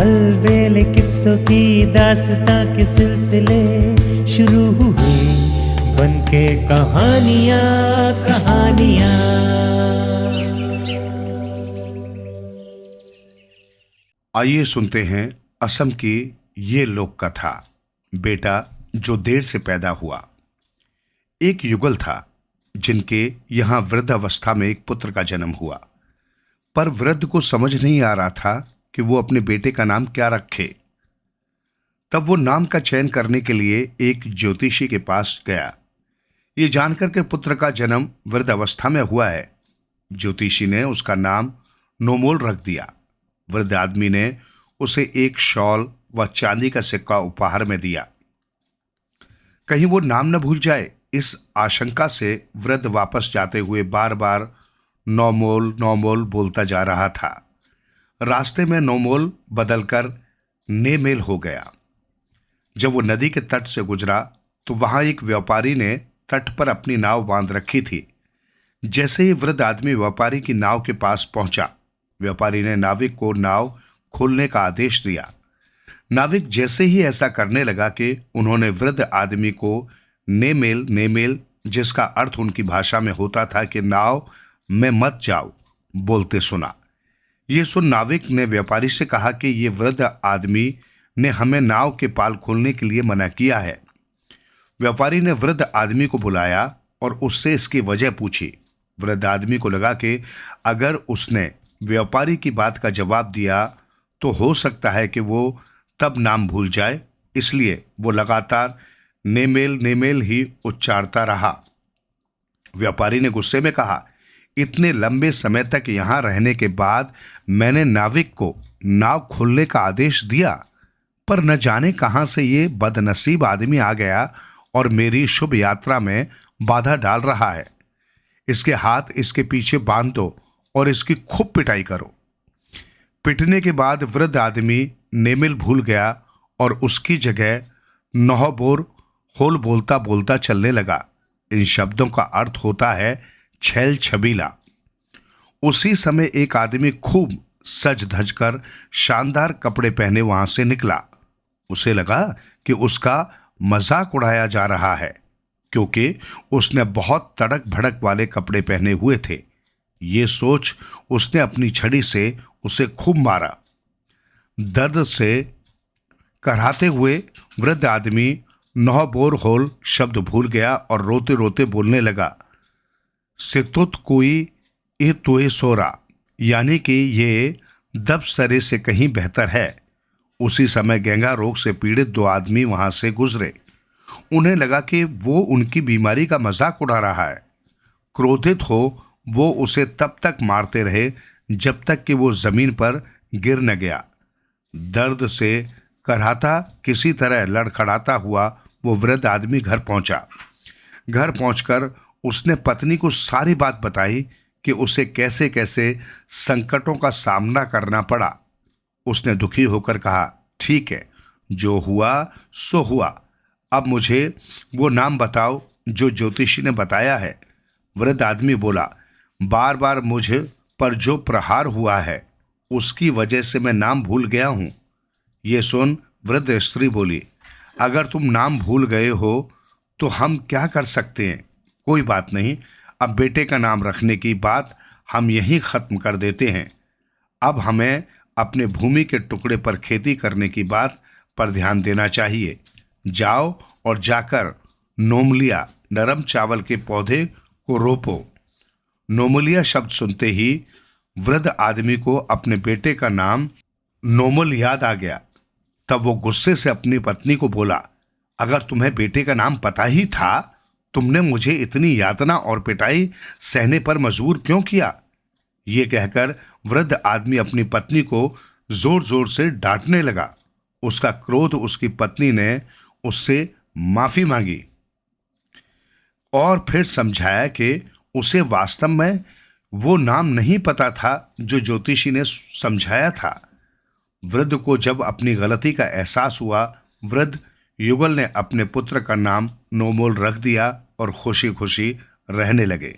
अलबेले किस्सों की दास्तां के सिलसिले शुरू हुए बनके कहानियां कहानियां। आइए सुनते हैं असम की ये लोक कथा, बेटा जो देर से पैदा हुआ। एक युगल था जिनके यहां वृद्धावस्था में एक पुत्र का जन्म हुआ, पर वृद्ध को समझ नहीं आ रहा था कि वो अपने बेटे का नाम क्या रखे। तब वो नाम का चयन करने के लिए एक ज्योतिषी के पास गया। ये जानकर के पुत्र का जन्म वृद्धावस्था में हुआ है, ज्योतिषी ने उसका नाम नोमोल रख दिया। वृद्ध आदमी ने उसे एक शॉल व चांदी का सिक्का उपहार में दिया। कहीं वो नाम न भूल जाए, इस आशंका से वृद्ध वापस जाते हुए बार बार नौमोल नौमोल बोलता जा रहा था। रास्ते में नौमोल बदलकर नेमेल हो गया। जब वो नदी के तट से गुजरा तो वहां एक व्यापारी ने तट पर अपनी नाव बांध रखी थी। जैसे ही वृद्ध आदमी व्यापारी की नाव के पास पहुंचा, व्यापारी ने नाविक को नाव खोलने का आदेश दिया। नाविक जैसे ही ऐसा करने लगा कि उन्होंने वृद्ध आदमी को नेमेल नेमेल, जिसका अर्थ उनकी भाषा में होता था कि नाव में मत जाओ, बोलते सुना। ये सुन नाविक ने व्यापारी से कहा कि ये वृद्ध आदमी ने हमें नाव के पाल खोलने के लिए मना किया है। व्यापारी ने वृद्ध आदमी को बुलाया और उससे इसकी वजह पूछी। वृद्ध आदमी को लगा कि अगर उसने व्यापारी की बात का जवाब दिया तो हो सकता है कि वो तब नाम भूल जाए, इसलिए वो लगातार नेमेल नेमेल ही उच्चारता रहा। व्यापारी ने गुस्से में कहा, इतने लंबे समय तक यहां रहने के बाद मैंने नाविक को नाव खोलने का आदेश दिया, पर न जाने कहां से ये बदनसीब आदमी आ गया और मेरी शुभ यात्रा में बाधा डाल रहा है। इसके हाथ इसके पीछे बांध दो और इसकी खूब पिटाई करो। पिटने के बाद वृद्ध आदमी नेमिल भूल गया और उसकी जगह नौबोर होल बोलता बोलता चलने लगा। इन शब्दों का अर्थ होता है छैल छबीला। उसी समय एक आदमी खूब सज धज कर शानदार कपड़े पहने वहां से निकला। उसे लगा कि उसका मजाक उड़ाया जा रहा है, क्योंकि उसने बहुत तड़क भड़क वाले कपड़े पहने हुए थे। ये सोच उसने अपनी छड़ी से उसे खूब मारा। दर्द से कराहते हुए वृद्ध आदमी नौबोर होल शब्द भूल गया और रोते रोते बोलने लगा, सितुत कोई ए तोए सोरा, यानी कि ये दब सरे से कहीं बेहतर है। उसी समय गेंगा रोग से पीड़ित दो आदमी वहां से गुजरे। उन्हें लगा कि वो उनकी बीमारी का मजाक उड़ा रहा है। क्रोधित हो वो उसे तब तक मारते रहे जब तक कि वो जमीन पर गिर न गया। दर्द से कराहता किसी तरह लड़खड़ाता हुआ वो वृद्ध आदमी घर पहुंचा। घर पहुंचकर उसने पत्नी को सारी बात बताई कि उसे कैसे कैसे संकटों का सामना करना पड़ा। उसने दुखी होकर कहा, ठीक है, जो हुआ सो हुआ, अब मुझे वो नाम बताओ जो ज्योतिषी ने बताया है। वृद्ध आदमी बोला, बार बार मुझ पर जो प्रहार हुआ है उसकी वजह से मैं नाम भूल गया हूं। ये सुन वृद्ध स्त्री बोली, अगर तुम नाम भूल गए हो तो हम क्या कर सकते हैं। कोई बात नहीं, अब बेटे का नाम रखने की बात हम यहीं खत्म कर देते हैं। अब हमें अपने भूमि के टुकड़े पर खेती करने की बात पर ध्यान देना चाहिए। जाओ और जाकर नोमलिया, नरम चावल के पौधे को रोपो। नोमलिया शब्द सुनते ही वृद्ध आदमी को अपने बेटे का नाम नोमल याद आ गया। तब वो गुस्से से अपनी पत्नी को बोला, अगर तुम्हें बेटे का नाम पता ही था, तुमने मुझे इतनी यातना और पिटाई सहने पर मजबूर क्यों किया। ये कहकर वृद्ध आदमी अपनी पत्नी को जोर जोर से डांटने लगा। उसका क्रोध उसकी पत्नी ने उससे माफी मांगी और फिर समझाया कि उसे वास्तव में वो नाम नहीं पता था जो ज्योतिषी ने समझाया था। वृद्ध को जब अपनी गलती का एहसास हुआ, वृद्ध युगल ने अपने पुत्र का नाम नोमोल रख दिया और खुशी खुशी रहने लगे।